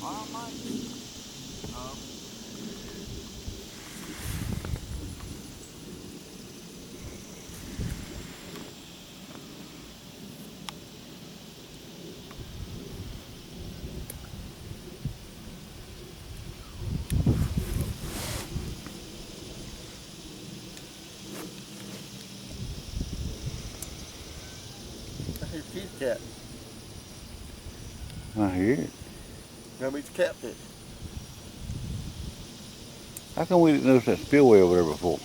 I might. I hear kitty cat. I hear it. Maybe it's catfish. How come we didn't notice that spillway over there before?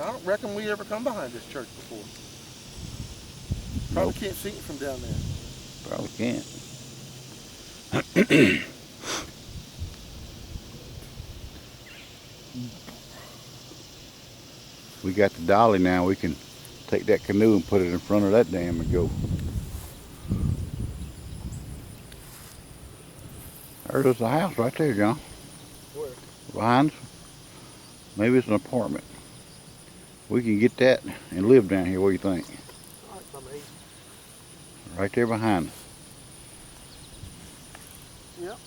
I don't reckon we ever come behind this church before. Probably Nope, can't see it from down there. probably can't. We got the dolly now. We can take that canoe and put it in front of that dam and go. There's a house right there, John. Where? Behind us. Maybe it's an apartment. We can get that and live down here. What do you think? All right, by me. Right there behind us. Yep.